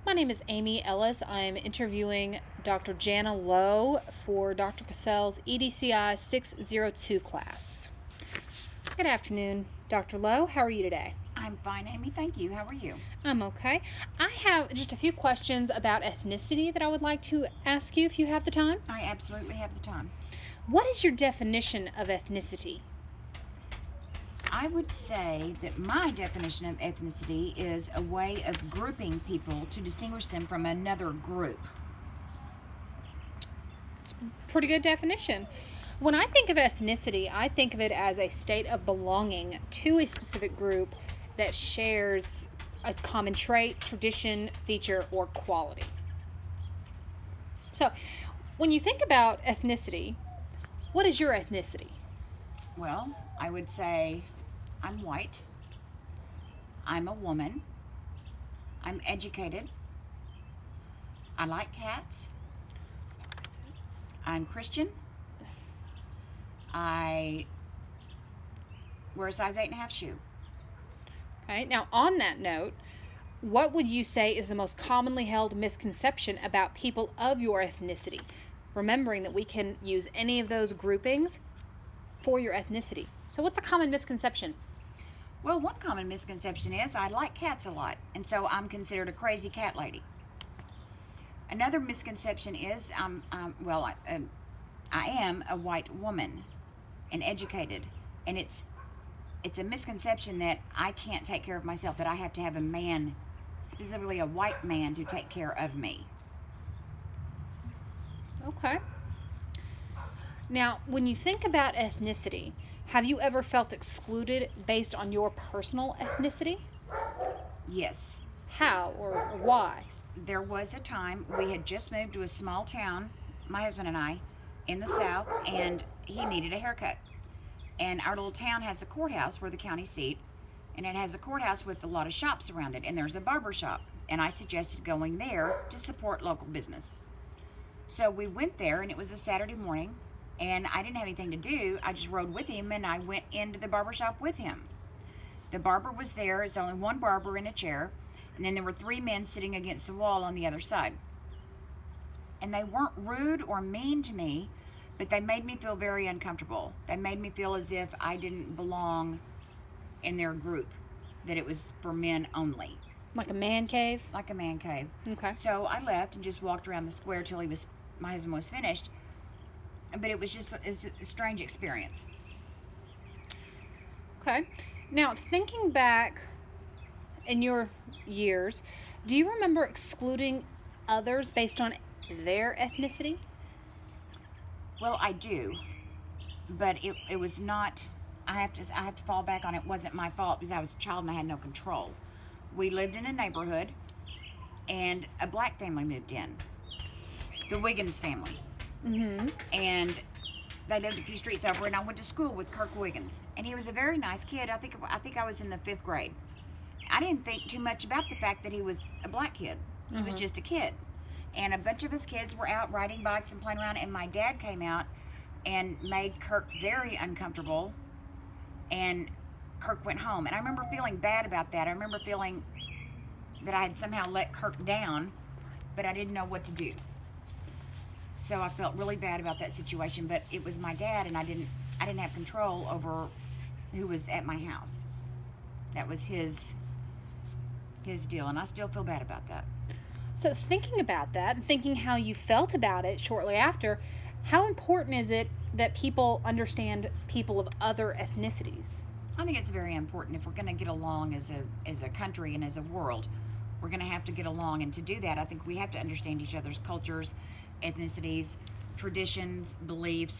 My name is Amy Ellis. I'm interviewing Dr. Jana Lowe for Dr. Cassell's EDCI 602 class. Good afternoon, Dr. Lowe. How are you today? I'm fine, Amy. Thank you. How are you? I'm okay. I have just a few questions about ethnicity that I would like to ask you if you have the time. I absolutely have the time. What is your definition of ethnicity? I would say that my definition of ethnicity is a way of grouping people to distinguish them from another group. It's a pretty good definition. When I think of ethnicity, I think of it as a state of belonging to a specific group that shares a common trait, tradition, feature, or quality. So, when you think about ethnicity, what is your ethnicity? Well, I would say I'm white. I'm a woman. I'm educated. I like cats. I'm Christian. I wear a size 8.5 shoe. Okay, now on that note, what would you say is the most commonly held misconception about people of your ethnicity? Remembering that we can use any of those groupings for your ethnicity. So what's a common misconception? Well, one common misconception is I like cats a lot, and so I'm considered a crazy cat lady. Another misconception is I am a white woman and educated, and it's a misconception that I can't take care of myself, that I have to have a man, specifically a white man, to take care of me. Okay. Now, when you think about ethnicity, have you ever felt excluded based on your personal ethnicity? Yes. How or why? There was a time we had just moved to a small town, my husband and I, in the South, and he needed a haircut. And our little town has a courthouse, we're the county seat, and it has a courthouse with a lot of shops around it, and there's a barber shop. And I suggested going there to support local business. So we went there, and it was a Saturday morning, and I didn't have anything to do. I just rode with him, and I went into the barber shop with him. The barber was there. There's only one barber in a chair, and then there were 3 men sitting against the wall on the other side. And they weren't rude or mean to me, but they made me feel very uncomfortable. They made me feel as if I didn't belong in their group, that it was for men only. Like a man cave? Like a man cave. Okay. So I left and just walked around the square till my husband was finished. But it was just a strange experience. Okay. Now, thinking back in your years, do you remember excluding others based on their ethnicity? Well, I do, but it was not. I have to fall back on it. Wasn't my fault because I was a child and I had no control. We lived in a neighborhood, and a black family moved in, the Wiggins family, and they lived a few streets over. And I went to school with Kirk Wiggins, and he was a very nice kid. I think I was in the 5th grade. I didn't think too much about the fact that he was a black kid. He was just a kid. And a bunch of us kids were out riding bikes and playing around, and my dad came out and made Kirk very uncomfortable, and Kirk went home. And I remember feeling bad about that. I remember feeling that I had somehow let Kirk down, but I didn't know what to do. So I felt really bad about that situation, but it was my dad, and I didn't have control over who was at my house. That was his deal, and I still feel bad about that. So thinking about that, and thinking how you felt about it shortly after, how important is it that people understand people of other ethnicities? I think it's very important. If we're going to get along as a country and as a world, we're going to have to get along. And to do that, I think we have to understand each other's cultures, ethnicities, traditions, beliefs,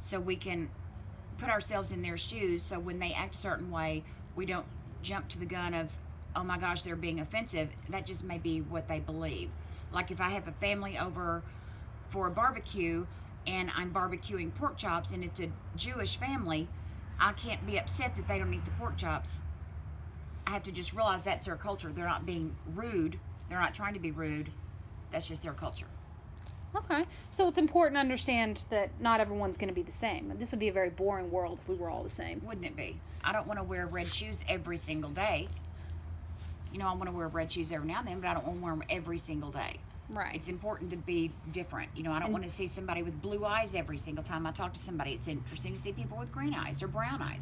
so we can put ourselves in their shoes, so when they act a certain way, we don't jump to the gun of, oh my gosh, they're being offensive. That just may be what they believe. Like if I have a family over for a barbecue and I'm barbecuing pork chops and it's a Jewish family, I can't be upset that they don't eat the pork chops. I have to just realize that's their culture. They're not being rude. They're not trying to be rude. That's just their culture. Okay. So it's important to understand that not everyone's going to be the same. This would be a very boring world if we were all the same. Wouldn't it be? I don't want to wear red shoes every single day. I want to wear red shoes every now and then, but I don't want to wear them every single day. Right. It's important to be different. I don't want to see somebody with blue eyes every single time I talk to somebody. It's interesting to see people with green eyes or brown eyes.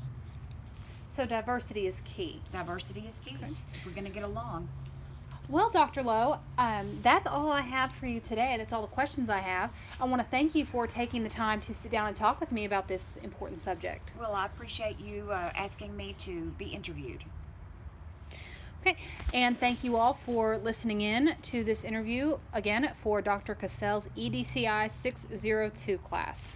So diversity is key. Diversity is key. Okay. If we're going to get along. Well, Dr. Lowe, that's all I have for you today, and it's all the questions I have. I want to thank you for taking the time to sit down and talk with me about this important subject. Well, I appreciate you asking me to be interviewed. Okay, and thank you all for listening in to this interview, again, for Dr. Cassell's EDCI 602 class.